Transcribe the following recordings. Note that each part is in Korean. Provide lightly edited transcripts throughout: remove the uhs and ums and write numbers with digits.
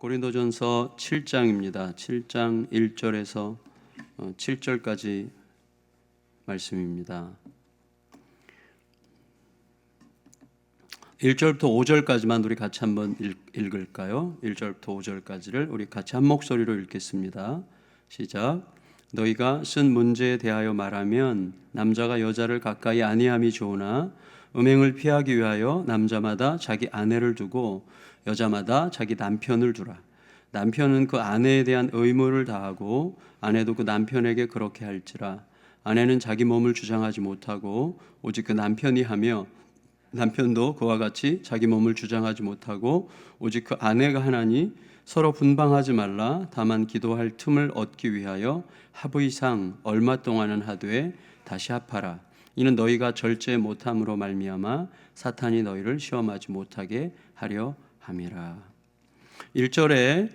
고린도전서 7장입니다. 7장 1절에서 7절까지 말씀입니다. 1절부터 5절까지만 우리 같이 한번 읽을까요? 1절부터 5절까지를 우리 같이 한 목소리로 읽겠습니다. 시작. 너희가 쓴 문제에 대하여 말하면 남자가 여자를 가까이 아니함이 좋으나 음행을 피하기 위하여 남자마다 자기 아내를 두고 여자마다 자기 남편을 두라. 남편은 그 아내에 대한 의무를 다하고 아내도 그 남편에게 그렇게 할지라. 아내는 자기 몸을 주장하지 못하고 오직 그 남편이 하며 남편도 그와 같이 자기 몸을 주장하지 못하고 오직 그 아내가 하나니 서로 분방하지 말라. 다만 기도할 틈을 얻기 위하여 하부 이상 얼마 동안은 하되 다시 합하라. 이는 너희가 절제 못함으로 말미암아 사탄이 너희를 시험하지 못하게 하려 함이라. 1절에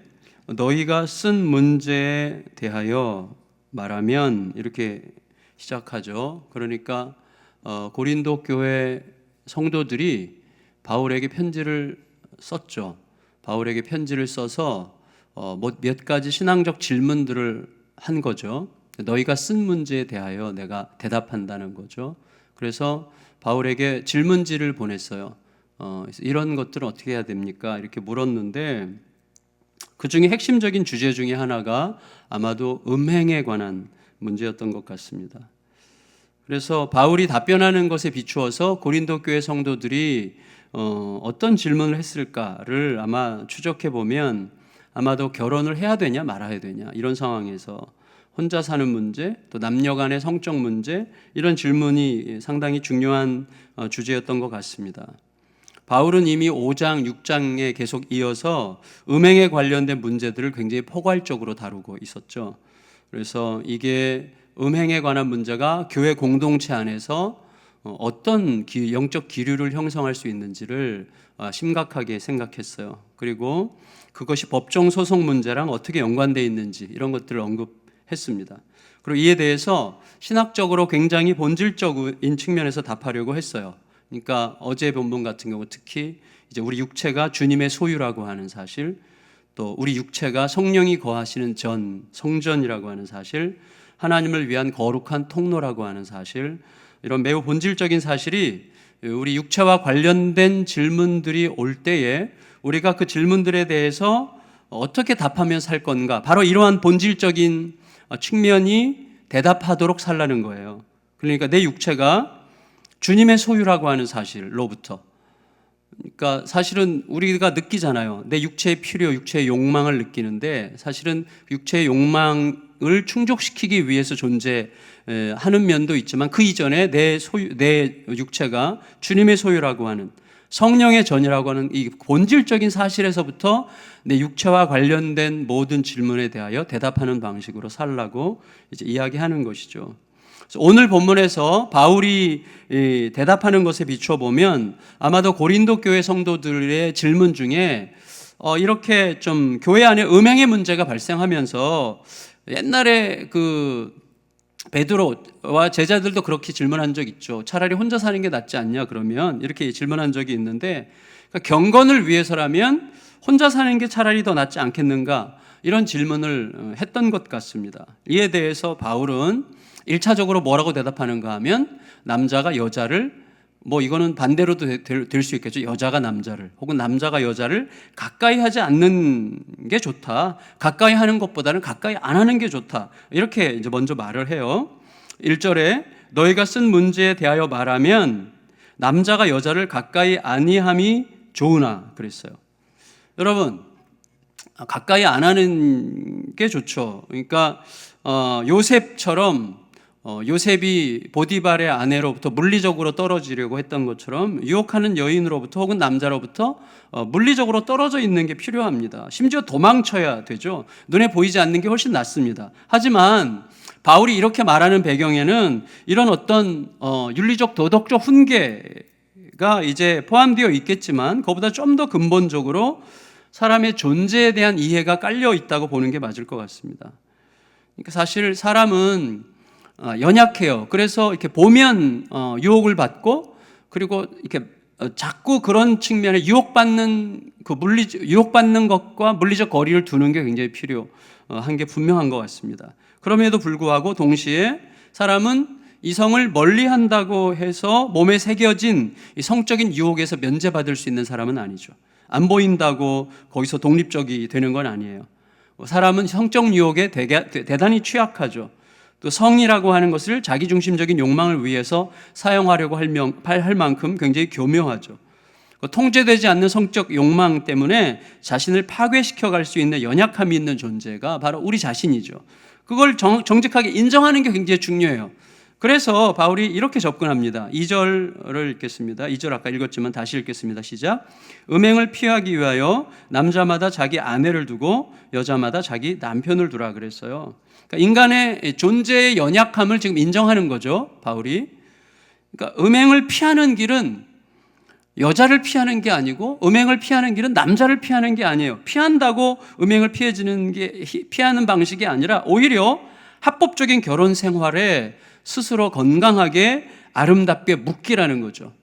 너희가 쓴 문제에 대하여 말하면 이렇게 시작하죠. 그러니까 고린도 교회 성도들이 바울에게 편지를 썼죠. 바울에게 편지를 써서 몇 가지 신앙적 질문들을 한 거죠. 너희가 쓴 문제에 대하여 내가 대답한다는 거죠. 그래서 바울에게 질문지를 보냈어요. 이런 것들은 어떻게 해야 됩니까? 이렇게 물었는데 그 중에 핵심적인 주제 중에 하나가 아마도 음행에 관한 문제였던 것 같습니다. 그래서 바울이 답변하는 것에 비추어서 고린도 교회 성도들이 어떤 질문을 했을까를 아마 추적해 보면 아마도 결혼을 해야 되냐 말아야 되냐 이런 상황에서 혼자 사는 문제, 또 남녀 간의 성적 문제, 이런 질문이 상당히 중요한 주제였던 것 같습니다. 바울은 이미 5장, 6장에 계속 이어서 음행에 관련된 문제들을 굉장히 포괄적으로 다루고 있었죠. 그래서 이게 음행에 관한 문제가 교회 공동체 안에서 어떤 영적 기류를 형성할 수 있는지를 심각하게 생각했어요. 그리고 그것이 법정 소송 문제랑 어떻게 연관되어 있는지 이런 것들을 언급했습니다. 그리고 이에 대해서 신학적으로 굉장히 본질적인 측면에서 답하려고 했어요. 그러니까 어제 본문 같은 경우 특히 이제 우리 육체가 주님의 소유라고 하는 사실, 또 우리 육체가 성령이 거하시는 성전이라고 하는 사실, 하나님을 위한 거룩한 통로라고 하는 사실, 이런 매우 본질적인 사실이 우리 육체와 관련된 질문들이 올 때에 우리가 그 질문들에 대해서 어떻게 답하며 살 건가, 바로 이러한 본질적인 측면이 대답하도록 살라는 거예요. 그러니까 내 육체가 주님의 소유라고 하는 사실로부터, 그러니까 사실은 우리가 느끼잖아요. 내 육체의 필요, 육체의 욕망을 느끼는데 사실은 육체의 욕망을 충족시키기 위해서 존재하는 면도 있지만 그 이전에 내 육체가 주님의 소유라고 하는 성령의 전이라고 하는 이 본질적인 사실에서부터 내 육체와 관련된 모든 질문에 대하여 대답하는 방식으로 살라고 이제 이야기하는 것이죠. 오늘 본문에서 바울이 대답하는 것에 비추어 보면 아마도 고린도 교회 성도들의 질문 중에 이렇게 좀 교회 안에 음행의 문제가 발생하면서 옛날에 그 베드로와 제자들도 그렇게 질문한 적 있죠. 차라리 혼자 사는 게 낫지 않냐 그러면 이렇게 질문한 적이 있는데, 그러니까 경건을 위해서라면 혼자 사는 게 차라리 더 낫지 않겠는가 이런 질문을 했던 것 같습니다. 이에 대해서 바울은 1차적으로 뭐라고 대답하는가 하면 남자가 여자를, 이거는 반대로도 될 수 있겠죠. 여자가 남자를 혹은 남자가 여자를 가까이 하지 않는 게 좋다. 가까이 하는 것보다는 가까이 안 하는 게 좋다. 이렇게 이제 먼저 말을 해요. 1절에 너희가 쓴 문제에 대하여 말하면 남자가 여자를 가까이 아니함이 좋으나 그랬어요. 여러분, 가까이 안 하는 게 좋죠. 그러니까 요셉처럼 요셉이 보디발의 아내로부터 물리적으로 떨어지려고 했던 것처럼 유혹하는 여인으로부터 혹은 남자로부터 물리적으로 떨어져 있는 게 필요합니다. 심지어 도망쳐야 되죠. 눈에 보이지 않는 게 훨씬 낫습니다. 하지만 바울이 이렇게 말하는 배경에는 이런 어떤 윤리적 도덕적 훈계가 이제 포함되어 있겠지만 그보다 좀 더 근본적으로 사람의 존재에 대한 이해가 깔려 있다고 보는 게 맞을 것 같습니다. 그러니까 사실 사람은 연약해요. 그래서 이렇게 보면 유혹을 받고, 그리고 이렇게 자꾸 그런 측면에 유혹받는 것과 물리적 거리를 두는 게 굉장히 필요한 게 분명한 것 같습니다. 그럼에도 불구하고 동시에 사람은 이성을 멀리한다고 해서 몸에 새겨진 이 성적인 유혹에서 면제받을 수 있는 사람은 아니죠. 안 보인다고 거기서 독립적이 되는 건 아니에요. 사람은 성적 유혹에 대단히 취약하죠. 또 성이라고 하는 것을 자기중심적인 욕망을 위해서 사용하려고 할 만큼 굉장히 교묘하죠. 통제되지 않는 성적 욕망 때문에 자신을 파괴시켜 갈 수 있는 연약함이 있는 존재가 바로 우리 자신이죠. 그걸 정직하게 인정하는 게 굉장히 중요해요. 그래서 바울이 이렇게 접근합니다. 2절을 읽겠습니다. 2절 아까 읽었지만 다시 읽겠습니다. 시작. 음행을 피하기 위하여 남자마다 자기 아내를 두고 여자마다 자기 남편을 두라 그랬어요. 그러니까 인간의 존재의 연약함을 지금 인정하는 거죠, 바울이. 그러니까 음행을 피하는 길은 여자를 피하는 게 아니고 음행을 피하는 길은 남자를 피하는 게 아니에요. 피한다고 음행을 피하는 방식이 아니라 오히려 합법적인 결혼 생활에 스스로 건강하게 아름답게 묶이라는 거죠.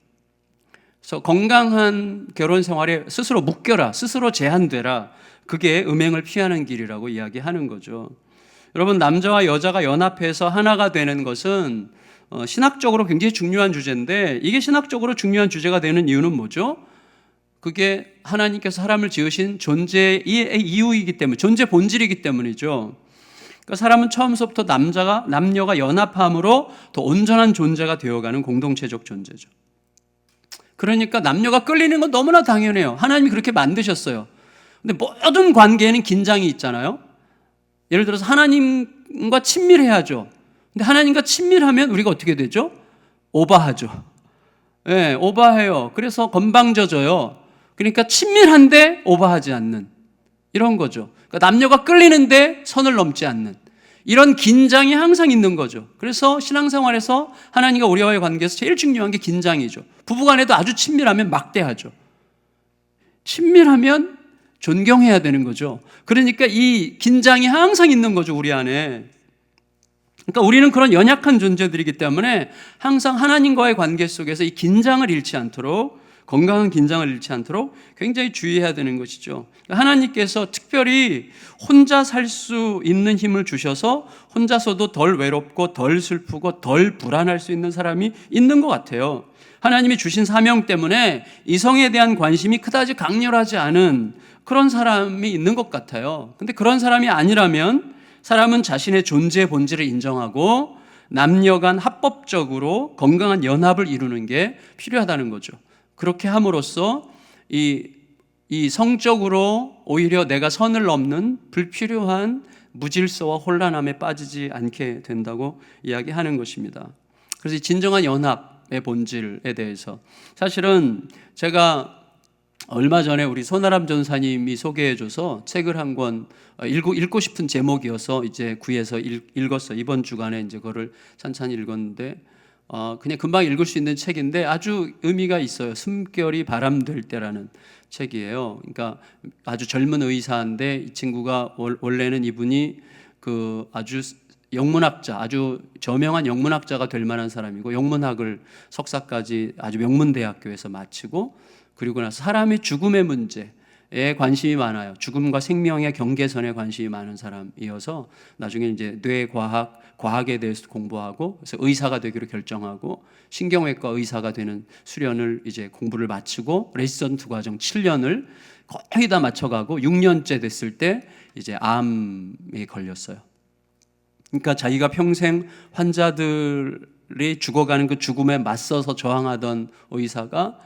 그래서 건강한 결혼 생활에 스스로 묶여라, 스스로 제한되라. 그게 음행을 피하는 길이라고 이야기하는 거죠. 여러분, 남자와 여자가 연합해서 하나가 되는 것은 신학적으로 굉장히 중요한 주제인데, 이게 신학적으로 중요한 주제가 되는 이유는 뭐죠? 그게 하나님께서 사람을 지으신 존재의 이유이기 때문에, 존재 본질이기 때문이죠. 그러니까 사람은 처음부터 남녀가 연합함으로 더 온전한 존재가 되어가는 공동체적 존재죠. 그러니까 남녀가 끌리는 건 너무나 당연해요. 하나님이 그렇게 만드셨어요. 근데 모든 관계에는 긴장이 있잖아요. 예를 들어서 하나님과 친밀해야죠. 근데 하나님과 친밀하면 우리가 어떻게 되죠? 오바하죠. 네, 오바해요. 그래서 건방져져요. 그러니까 친밀한데 오바하지 않는 이런 거죠. 그러니까 남녀가 끌리는데 선을 넘지 않는 이런 긴장이 항상 있는 거죠. 그래서 신앙생활에서 하나님과 우리와의 관계에서 제일 중요한 게 긴장이죠. 부부간에도 아주 친밀하면 막대하죠. 친밀하면 존경해야 되는 거죠. 그러니까 이 긴장이 항상 있는 거죠, 우리 안에. 그러니까 우리는 그런 연약한 존재들이기 때문에 항상 하나님과의 관계 속에서 이 긴장을 잃지 않도록, 건강한 긴장을 잃지 않도록 굉장히 주의해야 되는 것이죠. 하나님께서 특별히 혼자 살 수 있는 힘을 주셔서 혼자서도 덜 외롭고 덜 슬프고 덜 불안할 수 있는 사람이 있는 것 같아요. 하나님이 주신 사명 때문에 이성에 대한 관심이 그다지 강렬하지 않은 그런 사람이 있는 것 같아요. 근데 그런 사람이 아니라면 사람은 자신의 존재 본질을 인정하고 남녀 간 합법적으로 건강한 연합을 이루는 게 필요하다는 거죠. 그렇게 함으로써 이 성적으로 오히려 내가 선을 넘는 불필요한 무질서와 혼란함에 빠지지 않게 된다고 이야기하는 것입니다. 그래서 이 진정한 연합의 본질에 대해서 사실은 제가 얼마 전에 우리 손아람 전사님이 소개해줘서 책을 한 권 읽고 싶은 제목이어서 이제 구해서 읽었어요. 이번 주간에 이제 그거를 찬찬히 읽었는데 그냥 금방 읽을 수 있는 책인데 아주 의미가 있어요. 숨결이 바람될 때라는 책이에요. 그러니까 아주 젊은 의사인데 이 친구가 원래는 이분이 그 아주 영문학자, 아주 저명한 영문학자가 될 만한 사람이고 영문학을 석사까지 아주 명문대학교에서 마치고 그리고 나서 사람의 죽음의 문제에 관심이 많아요. 죽음과 생명의 경계선에 관심이 많은 사람이어서 나중에 이제 과학에 대해서 공부하고 그래서 의사가 되기로 결정하고 신경외과 의사가 되는 수련을 이제 공부를 마치고 레지던트 과정 7년을 거의 다 마쳐가고 6년째 됐을 때 이제 암에 걸렸어요. 그러니까 자기가 평생 환자들이 죽어가는 그 죽음에 맞서서 저항하던 의사가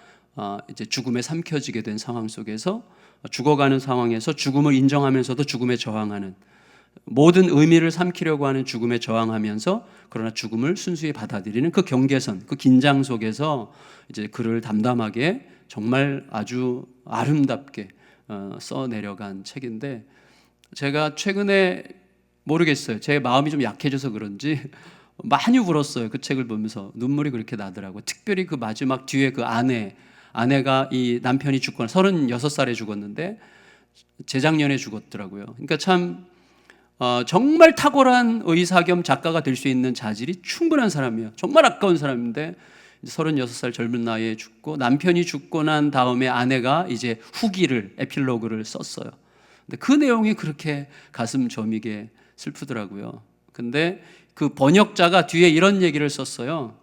이제 죽음에 삼켜지게 된 상황 속에서 죽어가는 상황에서 죽음을 인정하면서도 죽음에 저항하는 모든 의미를 삼키려고 하는 죽음에 저항하면서 그러나 죽음을 순수히 받아들이는 그 경계선, 그 긴장 속에서 이제 글을 담담하게 정말 아주 아름답게 써내려간 책인데 제가 최근에 모르겠어요. 제 마음이 좀 약해져서 그런지 많이 울었어요. 그 책을 보면서 눈물이 그렇게 나더라고요. 특별히 그 마지막 뒤에 그 아내가 이 남편이 죽거나 36살에 죽었는데 재작년에 죽었더라고요. 그러니까 참 정말 탁월한 의사 겸 작가가 될 수 있는 자질이 충분한 사람이에요. 정말 아까운 사람인데 36살 젊은 나이에 죽고 남편이 죽고 난 다음에 아내가 이제 후기를 에필로그를 썼어요. 근데 그 내용이 그렇게 가슴 저미게 슬프더라고요. 근데 그 번역자가 뒤에 이런 얘기를 썼어요.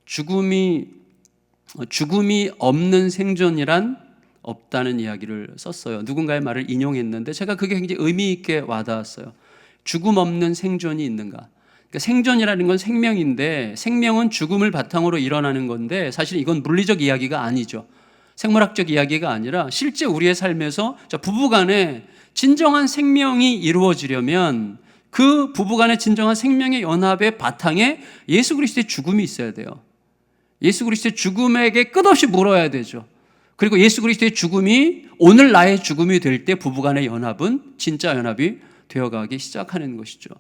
죽음이 없는 생존이란 없다는 이야기를 썼어요. 누군가의 말을 인용했는데 제가 그게 굉장히 의미 있게 와닿았어요. 죽음 없는 생존이 있는가? 그러니까 생존이라는 건 생명인데 생명은 죽음을 바탕으로 일어나는 건데 사실 이건 물리적 이야기가 아니죠. 생물학적 이야기가 아니라 실제 우리의 삶에서 부부간에 진정한 생명이 이루어지려면 그 부부간의 진정한 생명의 연합의 바탕에 예수 그리스도의 죽음이 있어야 돼요. 예수 그리스도의 죽음에게 끝없이 물어야 되죠. 그리고 예수 그리스도의 죽음이 오늘 나의 죽음이 될 때 부부간의 연합은 진짜 연합이 되어가기 시작하는 것이죠.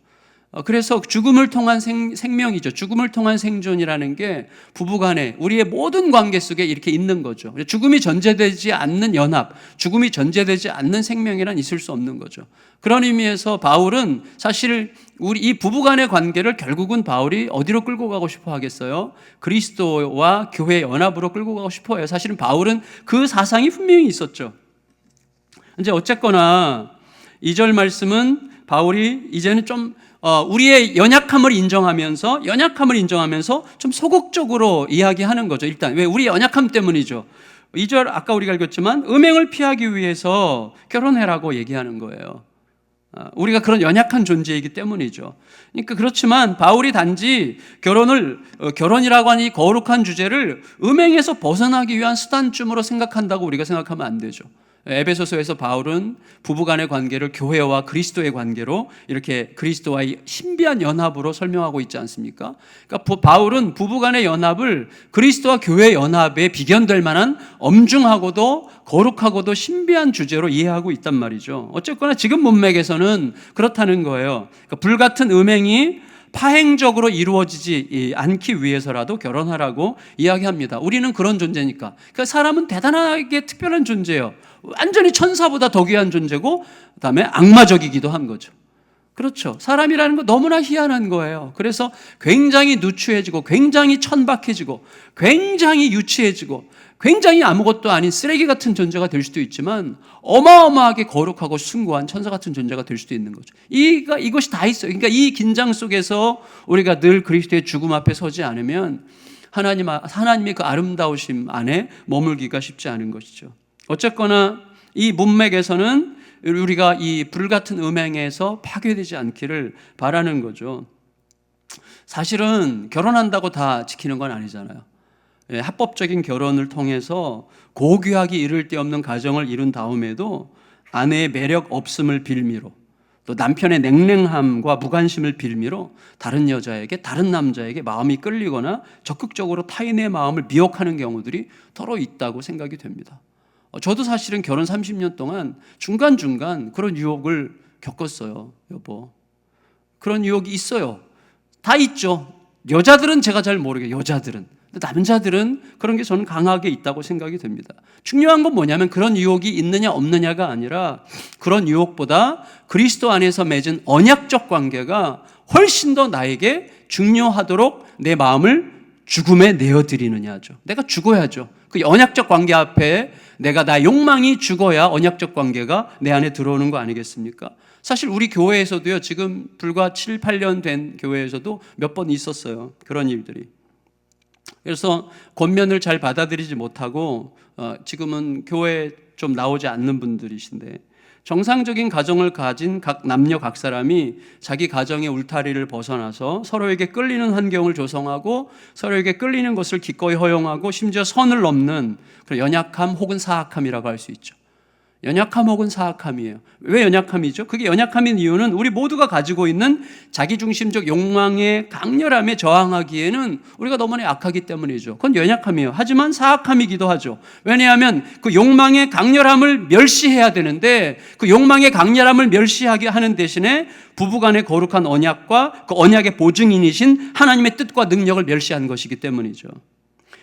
그래서 죽음을 통한 생명이죠. 죽음을 통한 생존이라는 게 부부간에 우리의 모든 관계 속에 이렇게 있는 거죠. 죽음이 전제되지 않는 연합, 죽음이 전제되지 않는 생명이란 있을 수 없는 거죠. 그런 의미에서 바울은 사실 우리 이 부부간의 관계를 결국은 바울이 어디로 끌고 가고 싶어 하겠어요? 그리스도와 교회의 연합으로 끌고 가고 싶어 해요. 사실은 바울은 그 사상이 분명히 있었죠. 이제 어쨌거나 2절 말씀은 바울이 이제는 좀 우리의 연약함을 인정하면서 좀 소극적으로 이야기하는 거죠. 일단 왜? 우리 연약함 때문이죠. 2절 아까 우리가 읽었지만 음행을 피하기 위해서 결혼해라고 얘기하는 거예요. 우리가 그런 연약한 존재이기 때문이죠. 그러니까 그렇지만 바울이 단지 결혼이라고 하는 이 거룩한 주제를 음행에서 벗어나기 위한 수단쯤으로 생각한다고 우리가 생각하면 안 되죠. 에베소서에서 바울은 부부간의 관계를 교회와 그리스도의 관계로 이렇게 그리스도와의 신비한 연합으로 설명하고 있지 않습니까? 그러니까 바울은 부부간의 연합을 그리스도와 교회의 연합에 비견될 만한 엄중하고도 거룩하고도 신비한 주제로 이해하고 있단 말이죠. 어쨌거나 지금 문맥에서는 그렇다는 거예요. 그러니까 불같은 음행이 파행적으로 이루어지지 않기 위해서라도 결혼하라고 이야기합니다. 우리는 그런 존재니까. 그러니까 사람은 대단하게 특별한 존재예요. 완전히 천사보다 더 귀한 존재고 그다음에 악마적이기도 한 거죠. 그렇죠. 사람이라는 거 너무나 희한한 거예요. 그래서 굉장히 누추해지고 굉장히 천박해지고 굉장히 유치해지고 굉장히 아무것도 아닌 쓰레기 같은 존재가 될 수도 있지만 어마어마하게 거룩하고 숭고한 천사 같은 존재가 될 수도 있는 거죠. 이것이 다 있어요. 그러니까 이 긴장 속에서 우리가 늘 그리스도의 죽음 앞에 서지 않으면 하나님의 그 아름다우심 안에 머물기가 쉽지 않은 것이죠. 어쨌거나 이 문맥에서는 우리가 이 불같은 음행에서 파괴되지 않기를 바라는 거죠. 사실은 결혼한다고 다 지키는 건 아니잖아요. 합법적인 결혼을 통해서 고귀하기 이를 데 없는 가정을 이룬 다음에도 아내의 매력 없음을 빌미로 또 남편의 냉랭함과 무관심을 빌미로 다른 여자에게 다른 남자에게 마음이 끌리거나 적극적으로 타인의 마음을 미혹하는 경우들이 더러 있다고 생각이 됩니다. 저도 사실은 결혼 30년 동안 중간중간 그런 유혹을 겪었어요. 여보, 그런 유혹이 있어요. 다 있죠. 여자들은 제가 잘 모르겠어요. 여자들은. 근데 남자들은 그런 게 저는 강하게 있다고 생각이 됩니다. 중요한 건 뭐냐면 그런 유혹이 있느냐 없느냐가 아니라 그런 유혹보다 그리스도 안에서 맺은 언약적 관계가 훨씬 더 나에게 중요하도록 내 마음을 죽음에 내어드리느냐죠. 내가 죽어야죠. 그 언약적 관계 앞에 내가 나의 욕망이 죽어야 언약적 관계가 내 안에 들어오는 거 아니겠습니까? 사실 우리 교회에서도요, 지금 불과 7, 8년 된 교회에서도 몇 번 있었어요. 그런 일들이. 그래서 권면을 잘 받아들이지 못하고 지금은 교회에 좀 나오지 않는 분들이신데 정상적인 가정을 가진 각 남녀 각 사람이 자기 가정의 울타리를 벗어나서 서로에게 끌리는 환경을 조성하고 서로에게 끌리는 것을 기꺼이 허용하고 심지어 선을 넘는 그런 연약함 혹은 사악함이라고 할 수 있죠. 연약함 혹은 사악함이에요. 왜 연약함이죠? 그게 연약함인 이유는 우리 모두가 가지고 있는 자기중심적 욕망의 강렬함에 저항하기에는 우리가 너무나 약하기 때문이죠. 그건 연약함이에요. 하지만 사악함이기도 하죠. 왜냐하면 그 욕망의 강렬함을 멸시해야 되는데 그 욕망의 강렬함을 멸시하게 하는 대신에 부부간의 거룩한 언약과 그 언약의 보증인이신 하나님의 뜻과 능력을 멸시한 것이기 때문이죠.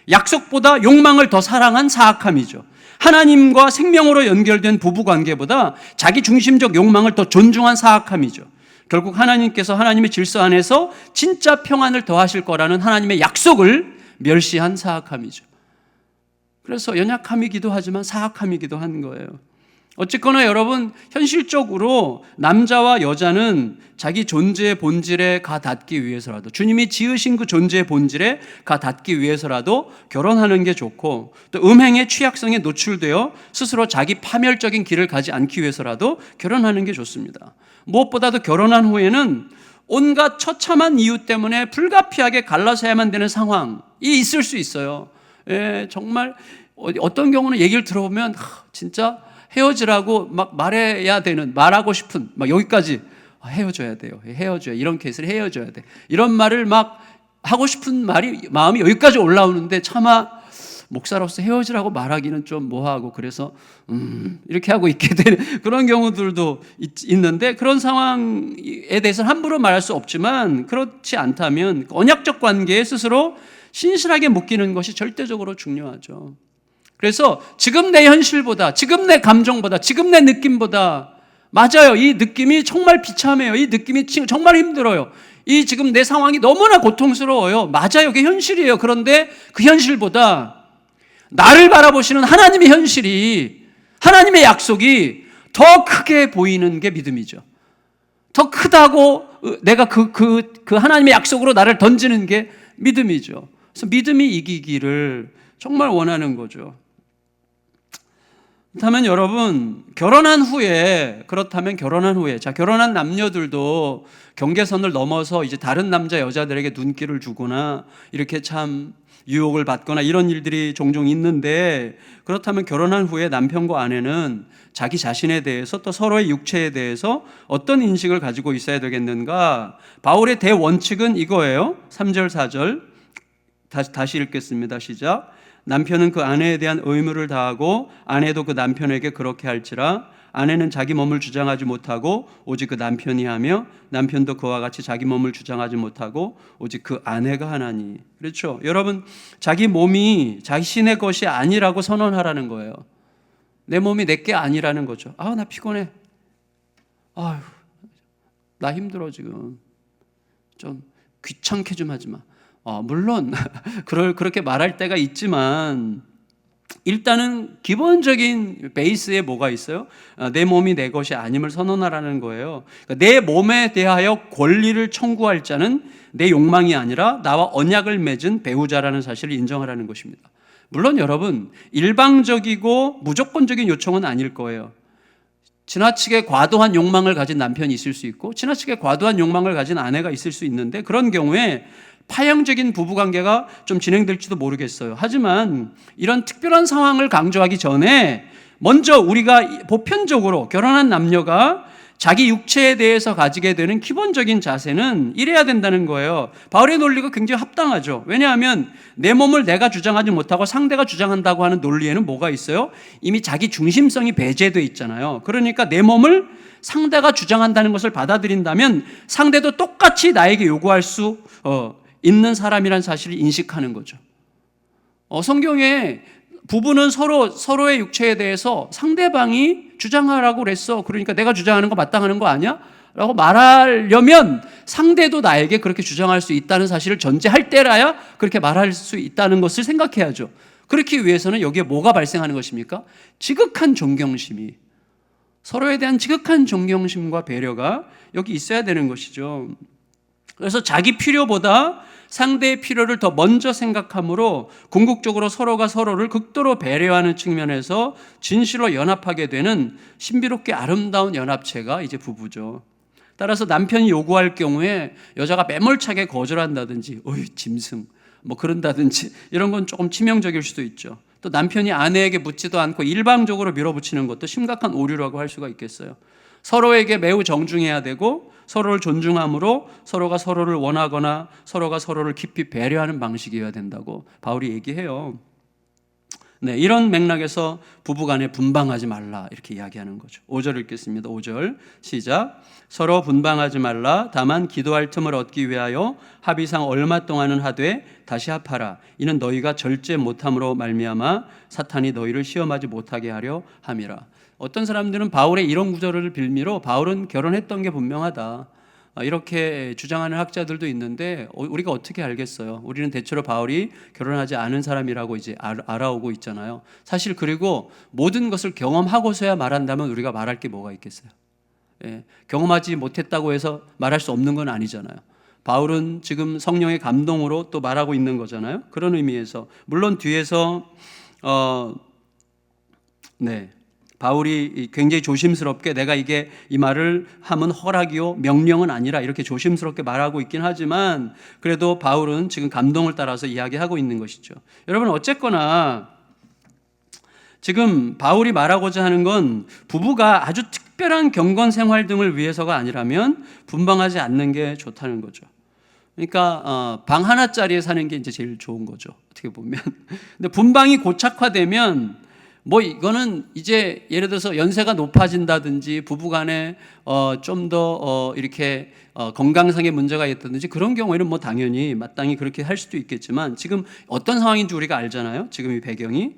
약속보다 욕망을 더 사랑한 사악함이죠. 하나님과 생명으로 연결된 부부관계보다 자기 중심적 욕망을 더 존중한 사악함이죠. 결국 하나님께서 하나님의 질서 안에서 진짜 평안을 더하실 거라는 하나님의 약속을 멸시한 사악함이죠. 그래서 연약함이기도 하지만 사악함이기도 한 거예요. 어쨌거나 여러분, 현실적으로 남자와 여자는 자기 존재의 본질에 가닿기 위해서라도, 주님이 지으신 그 존재의 본질에 가닿기 위해서라도 결혼하는 게 좋고, 또 음행의 취약성에 노출되어 스스로 자기 파멸적인 길을 가지 않기 위해서라도 결혼하는 게 좋습니다. 무엇보다도 결혼한 후에는 온갖 처참한 이유 때문에 불가피하게 갈라서야만 되는 상황이 있을 수 있어요. 정말 어떤 경우는 얘기를 들어보면 진짜 헤어지라고 막 말하고 싶은, 막 여기까지 헤어져야 돼요. 헤어져야, 이런 케이스를 헤어져야 돼. 이런 말을 막 하고 싶은 마음이 여기까지 올라오는데 차마 목사로서 헤어지라고 말하기는 좀 뭐하고, 그래서 이렇게 하고 있게 되는 그런 경우들도 있는데, 그런 상황에 대해서는 함부로 말할 수 없지만, 그렇지 않다면 언약적 관계에 스스로 신실하게 묶이는 것이 절대적으로 중요하죠. 그래서 지금 내 현실보다, 지금 내 감정보다, 지금 내 느낌보다, 맞아요, 이 느낌이 정말 비참해요, 이 느낌이 정말 힘들어요, 이 지금 내 상황이 너무나 고통스러워요, 맞아요, 그게 현실이에요. 그런데 그 현실보다 나를 바라보시는 하나님의 현실이, 하나님의 약속이 더 크게 보이는 게 믿음이죠. 더 크다고 내가 그 하나님의 약속으로 나를 던지는 게 믿음이죠. 그래서 믿음이 이기기를 정말 원하는 거죠. 그렇다면 여러분, 결혼한 후에, 자, 결혼한 남녀들도 경계선을 넘어서 이제 다른 남자 여자들에게 눈길을 주거나 이렇게 참 유혹을 받거나 이런 일들이 종종 있는데, 그렇다면 결혼한 후에 남편과 아내는 자기 자신에 대해서, 또 서로의 육체에 대해서 어떤 인식을 가지고 있어야 되겠는가? 바울의 대원칙은 이거예요. 3절 4절 다시 읽겠습니다. 시작. 남편은 그 아내에 대한 의무를 다하고 아내도 그 남편에게 그렇게 할지라. 아내는 자기 몸을 주장하지 못하고 오직 그 남편이 하며, 남편도 그와 같이 자기 몸을 주장하지 못하고 오직 그 아내가 하나니. 그렇죠. 여러분, 자기 몸이 자신의 것이 아니라고 선언하라는 거예요. 내 몸이 내게 아니라는 거죠. 나 피곤해, 나 힘들어, 지금 좀 귀찮게 좀 하지 마. 물론 그렇게 말할 때가 있지만, 일단은 기본적인 베이스에 뭐가 있어요? 내 몸이 내 것이 아님을 선언하라는 거예요. 그러니까 내 몸에 대하여 권리를 청구할 자는 내 욕망이 아니라 나와 언약을 맺은 배우자라는 사실을 인정하라는 것입니다. 물론 여러분, 일방적이고 무조건적인 요청은 아닐 거예요. 지나치게 과도한 욕망을 가진 남편이 있을 수 있고, 지나치게 과도한 욕망을 가진 아내가 있을 수 있는데, 그런 경우에 파형적인 부부관계가 좀 진행될지도 모르겠어요. 하지만 이런 특별한 상황을 강조하기 전에 먼저 우리가 보편적으로 결혼한 남녀가 자기 육체에 대해서 가지게 되는 기본적인 자세는 이래야 된다는 거예요. 바울의 논리가 굉장히 합당하죠. 왜냐하면 내 몸을 내가 주장하지 못하고 상대가 주장한다고 하는 논리에는 뭐가 있어요? 이미 자기 중심성이 배제되어 있잖아요. 그러니까 내 몸을 상대가 주장한다는 것을 받아들인다면 상대도 똑같이 나에게 요구할 수 있는 사람이라는 사실을 인식하는 거죠. 성경에 부부는 서로의 육체에 대해서 상대방이 주장하라고 그랬어, 그러니까 내가 주장하는 거 마땅하는 거 아니야? 라고 말하려면 상대도 나에게 그렇게 주장할 수 있다는 사실을 전제할 때라야 그렇게 말할 수 있다는 것을 생각해야죠. 그렇기 위해서는 여기에 뭐가 발생하는 것입니까? 지극한 존경심이, 서로에 대한 지극한 존경심과 배려가 여기 있어야 되는 것이죠. 그래서 자기 필요보다 상대의 필요를 더 먼저 생각함으로 궁극적으로 서로가 서로를 극도로 배려하는 측면에서 진실로 연합하게 되는 신비롭게 아름다운 연합체가 이제 부부죠. 따라서 남편이 요구할 경우에 여자가 매몰차게 거절한다든지, 짐승, 그런다든지, 이런 건 조금 치명적일 수도 있죠. 또 남편이 아내에게 묻지도 않고 일방적으로 밀어붙이는 것도 심각한 오류라고 할 수가 있겠어요. 서로에게 매우 정중해야 되고, 서로를 존중함으로 서로가 서로를 원하거나 서로가 서로를 깊이 배려하는 방식이어야 된다고 바울이 얘기해요. 네, 이런 맥락에서 부부간에 분방하지 말라, 이렇게 이야기하는 거죠. 5절 읽겠습니다. 5절 시작. 서로 분방하지 말라. 다만 기도할 틈을 얻기 위하여 합의상 얼마 동안은 하되 다시 합하라. 이는 너희가 절제 못함으로 말미암아 사탄이 너희를 시험하지 못하게 하려 함이라. 어떤 사람들은 바울의 이런 구절을 빌미로 바울은 결혼했던 게 분명하다, 이렇게 주장하는 학자들도 있는데 우리가 어떻게 알겠어요? 우리는 대체로 바울이 결혼하지 않은 사람이라고 이제 알아오고 있잖아요. 사실 그리고 모든 것을 경험하고서야 말한다면 우리가 말할 게 뭐가 있겠어요? 예, 경험하지 못했다고 해서 말할 수 없는 건 아니잖아요. 바울은 지금 성령의 감동으로 또 말하고 있는 거잖아요. 그런 의미에서 물론 뒤에서 바울이 굉장히 조심스럽게 내가 이 말을 하면 허락이요 명령은 아니라 이렇게 조심스럽게 말하고 있긴 하지만 그래도 바울은 지금 감동을 따라서 이야기하고 있는 것이죠. 여러분 어쨌거나 지금 바울이 말하고자 하는 건 부부가 아주 특별한 경건 생활 등을 위해서가 아니라면 분방하지 않는 게 좋다는 거죠. 그러니까 방 하나짜리에 사는 게 이제 제일 좋은 거죠. 어떻게 보면. 근데 분방이 고착화되면 이거는 이제 예를 들어서 연세가 높아진다든지 부부간에 좀 더 이렇게 건강상의 문제가 있다든지 그런 경우에는 당연히 마땅히 그렇게 할 수도 있겠지만 지금 어떤 상황인지 우리가 알잖아요. 지금 이 배경이.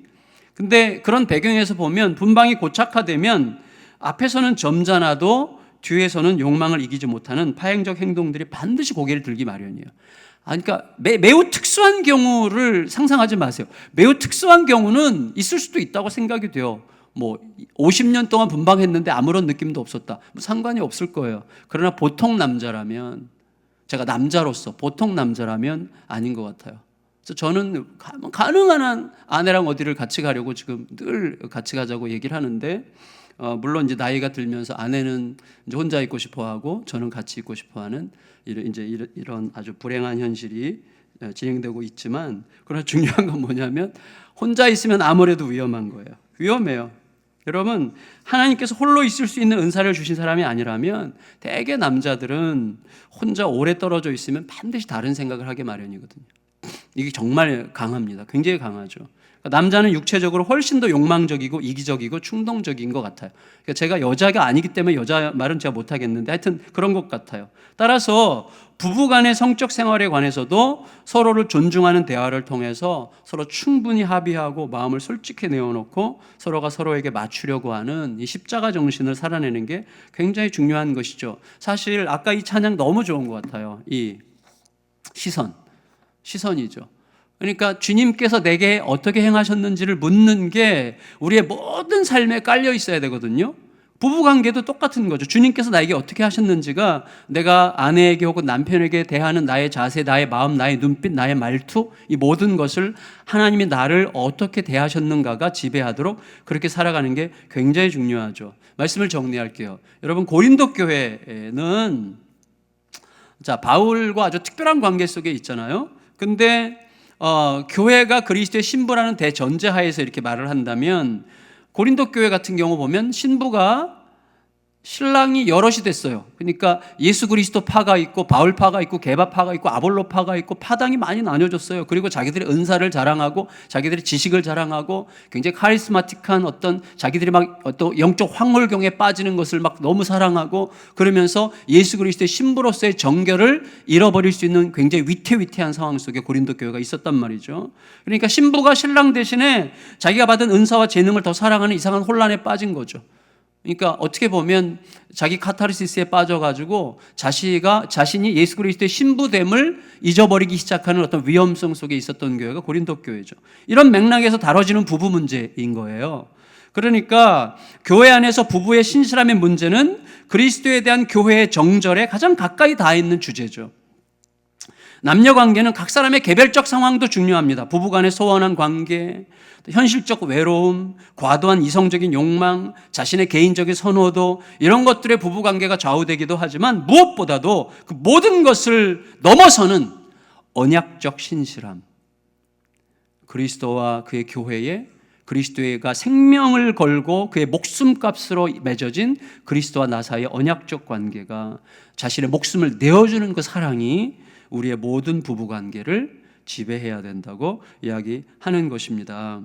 근데 그런 배경에서 보면 분방이 고착화되면 앞에서는 점잖아도 뒤에서는 욕망을 이기지 못하는 파행적 행동들이 반드시 고개를 들기 마련이에요. 그러니까 매우 특수한 경우를 상상하지 마세요. 매우 특수한 경우는 있을 수도 있다고 생각이 돼요. 50년 동안 분방했는데 아무런 느낌도 없었다. 상관이 없을 거예요. 그러나 보통 남자라면, 제가 남자로서 보통 남자라면 아닌 것 같아요. 그래서 저는 가능한 한 아내랑 어디를 같이 가려고 지금 늘 같이 가자고 얘기를 하는데, 물론 이제 나이가 들면서 아내는 이제 혼자 있고 싶어하고 저는 같이 있고 싶어하는 이런 아주 불행한 현실이 진행되고 있지만, 그러나 중요한 건 뭐냐면 혼자 있으면 아무래도 위험한 거예요. 위험해요. 여러분, 하나님께서 홀로 있을 수 있는 은사를 주신 사람이 아니라면 대개 남자들은 혼자 오래 떨어져 있으면 반드시 다른 생각을 하게 마련이거든요. 이게 정말 강합니다. 굉장히 강하죠. 남자는 육체적으로 훨씬 더 욕망적이고 이기적이고 충동적인 것 같아요. 그러니까 제가 여자가 아니기 때문에 여자 말은 제가 못하겠는데 하여튼 그런 것 같아요. 따라서 부부간의 성적 생활에 관해서도 서로를 존중하는 대화를 통해서 서로 충분히 합의하고 마음을 솔직히 내어놓고 서로가 서로에게 맞추려고 하는 이 십자가 정신을 살아내는 게 굉장히 중요한 것이죠. 사실 아까 이 찬양 너무 좋은 것 같아요. 이 시선이죠. 그러니까 주님께서 내게 어떻게 행하셨는지를 묻는 게 우리의 모든 삶에 깔려 있어야 되거든요. 부부관계도 똑같은 거죠. 주님께서 나에게 어떻게 하셨는지가 내가 아내에게 혹은 남편에게 대하는 나의 자세, 나의 마음, 나의 눈빛, 나의 말투, 이 모든 것을 하나님이 나를 어떻게 대하셨는가가 지배하도록 그렇게 살아가는 게 굉장히 중요하죠. 말씀을 정리할게요. 여러분, 고린도 교회는 바울과 아주 특별한 관계 속에 있잖아요. 근데 교회가 그리스도의 신부라는 대전제하에서 이렇게 말을 한다면 고린도 교회 같은 경우 보면 신부가 신랑이 여럿이 됐어요. 그러니까 예수 그리스도 파가 있고 바울 파가 있고 게바 파가 있고 아볼로 파가 있고 파당이 많이 나뉘어졌어요. 그리고 자기들의 은사를 자랑하고 자기들의 지식을 자랑하고 굉장히 카리스마틱한 자기들이 어떤 영적 황홀경에 빠지는 것을 너무 사랑하고 그러면서 예수 그리스도의 신부로서의 정결을 잃어버릴 수 있는 굉장히 위태위태한 상황 속에 고린도 교회가 있었단 말이죠. 그러니까 신부가 신랑 대신에 자기가 받은 은사와 재능을 더 사랑하는 이상한 혼란에 빠진 거죠. 그러니까 어떻게 보면 자기 카타르시스에 빠져가지고 자신이 예수 그리스도의 신부됨을 잊어버리기 시작하는 어떤 위험성 속에 있었던 교회가 고린도 교회죠. 이런 맥락에서 다뤄지는 부부 문제인 거예요. 그러니까 교회 안에서 부부의 신실함의 문제는 그리스도에 대한 교회의 정절에 가장 가까이 닿아 있는 주제죠. 남녀 관계는 각 사람의 개별적 상황도 중요합니다. 부부간의 소원한 관계, 현실적 외로움, 과도한 이성적인 욕망, 자신의 개인적인 선호도, 이런 것들의 부부관계가 좌우되기도 하지만 무엇보다도 그 모든 것을 넘어서는 언약적 신실함, 그리스도와 그의 교회에 그리스도가 생명을 걸고 그의 목숨값으로 맺어진 그리스도와 나 사이의 언약적 관계가, 자신의 목숨을 내어주는 그 사랑이 우리의 모든 부부관계를 지배해야 된다고 이야기하는 것입니다.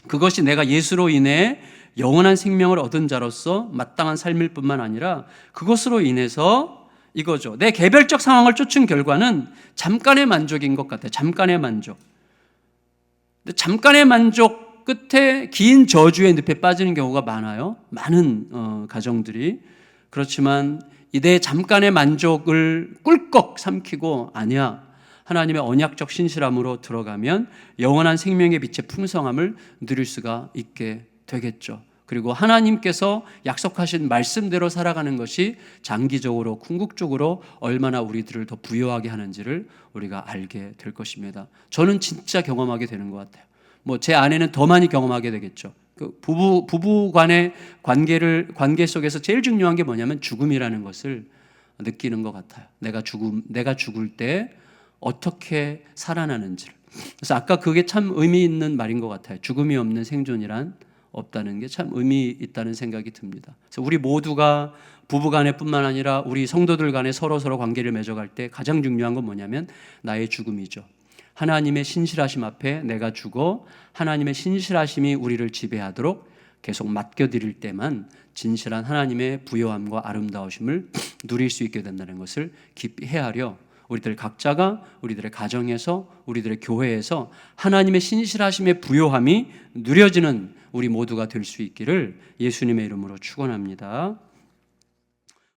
그것이 내가 예수로 인해 영원한 생명을 얻은 자로서 마땅한 삶일 뿐만 아니라 그것으로 인해서 이거죠. 내 개별적 상황을 쫓은 결과는 잠깐의 만족인 것 같아요. 잠깐의 만족. 근데 잠깐의 만족 끝에 긴 저주의 늪에 빠지는 경우가 많아요. 많은 가정들이. 그렇지만 이 내 잠깐의 만족을 꿀꺽 삼키고 아니야. 하나님의 언약적 신실함으로 들어가면 영원한 생명의 빛의 풍성함을 누릴 수가 있게 되겠죠. 그리고 하나님께서 약속하신 말씀대로 살아가는 것이 장기적으로 궁극적으로 얼마나 우리들을 더 부유하게 하는지를 우리가 알게 될 것입니다. 저는 진짜 경험하게 되는 것 같아요. 뭐 제 아내는 더 많이 경험하게 되겠죠. 그 부부 간의 관계 속에서 제일 중요한 게 뭐냐면 죽음이라는 것을 느끼는 것 같아요. 내가 죽을 때 어떻게 살아나는지를. 그래서 아까 그게 참 의미 있는 말인 것 같아요. 죽음이 없는 생존이란 없다는 게 참 의미 있다는 생각이 듭니다. 그래서 우리 모두가 부부간에 뿐만 아니라 우리 성도들 간에 서로 관계를 맺어갈 때 가장 중요한 건 뭐냐면 나의 죽음이죠. 하나님의 신실하심 앞에 내가 죽어 하나님의 신실하심이 우리를 지배하도록 계속 맡겨드릴 때만 진실한 하나님의 부요함과 아름다우심을 누릴 수 있게 된다는 것을 깊이 헤아려 우리들 각자가 우리들의 가정에서 우리들의 교회에서 하나님의 신실하심의 부요함이 누려지는 우리 모두가 될 수 있기를 예수님의 이름으로 축원합니다.